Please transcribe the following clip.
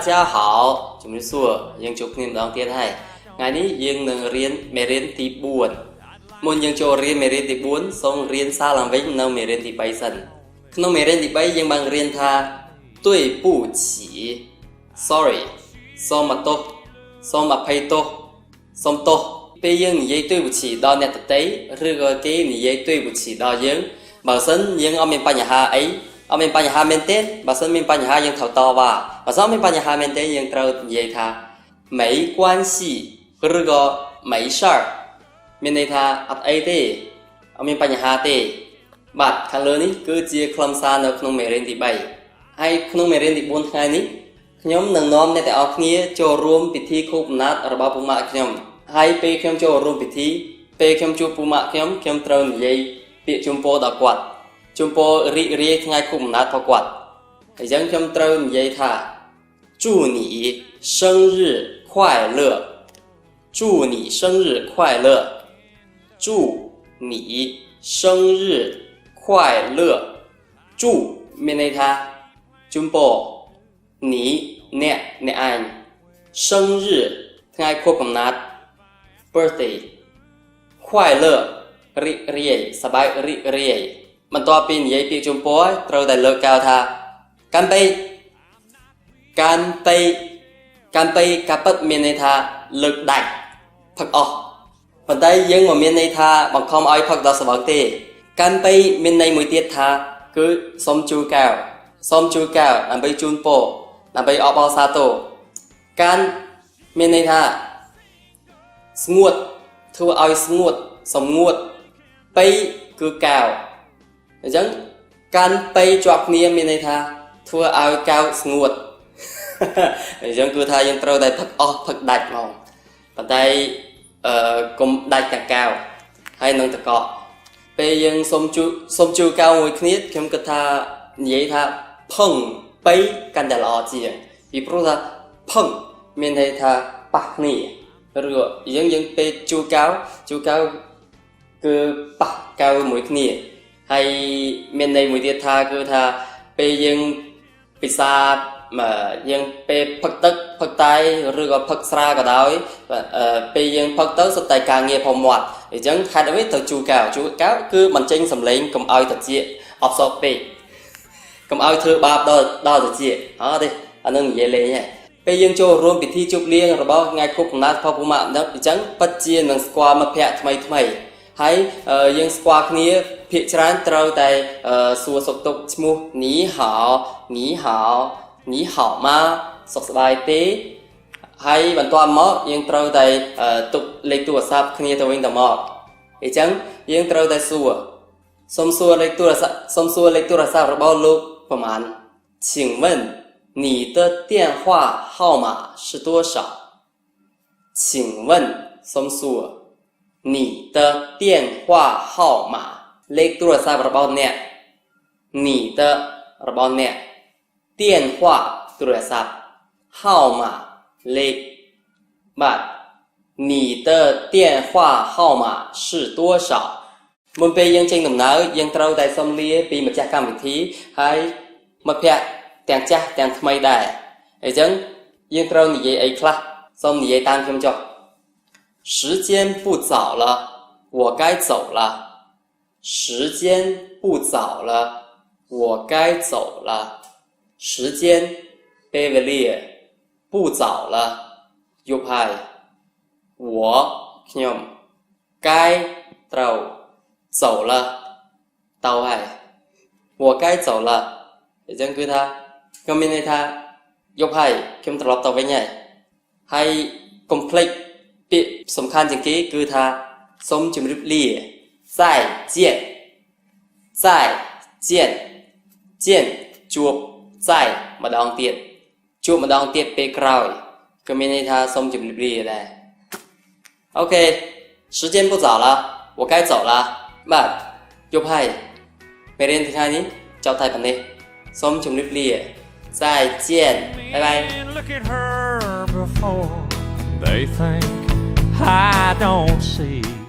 家好ជំរាបសួរយើងជួបគ្នាម្ដងទៀតហើយថ្ងៃនេះយើងនឹងរៀនមេរៀនទី4មុនយើងចូលរៀនមេរៀនទី4សូមរៀនសារឡើងវិញនៅមេរៀនទី3សិនក្នុងមេរៀនទី3យើងបានរៀនថា对不起 sorry សូមទោសសូមអភ័យទោសសូមទោសពេលយើងនិយាយ对不起ដល់អ្នកដទៃឬក៏គេនិយាយ对不起ដល់យើងបើសិនយើងអត់មានបញ្ហាអីអត់មានបញ្ហាមែនទេបើសិនមានបញ្ហាយើងត្រូវតវ៉ាបើសិនមានបញ្ហាមែនទេយើងត្រូវនិយាយថា没关系ឬក៏没事儿មានន័យថាអត់អីទេអត់មានបញ្ហាទេបាទខាងលើនេះគឺជាខ្លឹមសារនៅក្នុងមេរៀនទី3ហើយក្នុងមេរៀនទី4ថ្ងៃនេះខ្ញុំនឹងនាំអ្នកទាំងអស់គ្នាចូលរួមពិធីខួបកំណើតរបស់ពូម៉ាក់ខ្ញុំហើយពេលខ្ញុំចូលរួមពិធីពេលខ្ញុំជួបពូម៉ាក់ខ្ញុំត្រូវនិយាយពាក្យជូនពរដល់គាត់ជូនពររីករាយថ្ងៃខួបកំណើតរបស់គាត់អញ្ចឹងខ្ញុំត្រូវនិយាយថា祝你生日快乐祝你生日快乐祝你生日快乐祝មានន័យថាជូនពរ你អ្នកឯង生日ថ្ងៃខួបកំណើត birthday 快乐រីករាយសប្បាយរីករាយបន្ទាប់ពីនិយាយពាក្យជូនពរត្រូវតែលើកកៅថាកាន់បីកាន់បីកាពិតមានន័យថាលើកដាច់ផឹកអស់ប៉ុន្តែយើងមិនមានន័យថាបង្ខំឲ្យផឹកដល់ស្បឹកទេកាន់បីមានន័យមួយទៀតថាគឺសុំជួយកៅដើម្បីជូនពរដើម្បីអបអរសាទរកាន់មានន័យថាស្ងួតធ្វើឲ្យស្ងួតសំងួតបីគឺកៅអញ្ចឹងកាន់បីជាប់គ្នាមានន័យថាធ្វើឲ្យកៅស្ងួតអញ្ចឹងគឺថាយើងត្រូវតែផឹកអស់ផឹកដាច់ហ្មងប៉ុន្តែកុំដាច់ទាំងកៅហើយនឹងតកកពេលយើងសុំជួកៅមួយគ្នាខ្ញុំគិតថានិយាយថាផឹងបីកាន់តែល្អជាងពីព្រោះថាផឹងមានន័យថាប៉ះគ្នាឬក៏យើងពេលជួកៅគឺប៉ះកៅមួយគ្នាហើយមានន័យមួយទៀតថាគឺថាពេលយើងពិសាយើងពេលផឹកទឹកផឹកតែឬក៏ផឹកស្រាក៏ដោយពេលយើងផឹកទៅសុទ្ធតែការងារផងមាត់អញ្ចឹងហេតុអ្វីទៅជួកៅគឺបញ្ចេញសម្លេងកុំឲ្យត្រជាអបសោកពេកកុំឲ្យធ្វើបាបដល់ត្រជាអត់ទេអានឹងនិយាយលេងហ៎ពេលយើងចូលរួមពិធីជប់លៀងរបស់ថ្ងៃខួបកំណើតរបស់ពូម៉ាក់អញ្ចឹងពិតជានឹងស្គាល់មិត្តភក្តិថ្មីហើយយើងស្គាល់គ្នាភាគច្រើនត្រូវតែសួរសុខទុក្ខឈ្មោះនីហៅម៉ាសុខសប្បាយទេហើយបន្ទាប់មកយើងត្រូវតែទុកលេខទូរស័ព្ទគ្នាទៅវិញទៅមកអញ្ចឹងយើងត្រូវតែសុំសួរលេខទូរស័ព្ទរបស់លោកប្រហែល请问你的电话号码是多少请问សុំសួរ你的电话号码លេខទូរស័ព្ទរបស់អ្នក你的របស់អ្នក电话ទូរស័ព្ទ号码លេខបាទ你的电话号码是多少មុនពេលយើងចេញដំណើរយើងត្រូវតែសុំលាពីម្ចាស់កម្មវិធីហើយមិត្តភក្តិទាំងចាស់ទាំងថ្មីដែរអញ្ចឹងយើងត្រូវនិយាយអីខ្លះសូមនិយាយតាមខ្ញុំចុះ时间不早了我该走了时间不早了我该走了时间ពេលវេលា不早了យប់ហើយ我ខ្ញុំ该ត្រូវ走了ទៅហើយ我该走了អញ្ចឹងគឺថាខ្ញុំមានន័យថាយប់ហើយខ្ញុំត្រឡប់ទៅវិញហើយកុំភ្លេចពាក្យសំខាន់ជាងគេគឺថាសូមជម្រាបលា再见ជួប再ម្ដងទៀតជួបម្ដងទៀតពេលក្រោយក៏មានន័យថាសូមជម្រាបលាដែរអូខេ时间不早了我该走了បាទយប់ហើយមេរៀនថ្ងៃនេះចប់តែប៉ុណ្ណេះសូមជម្រាបលា再见拜拜 Look at her before they think I don't see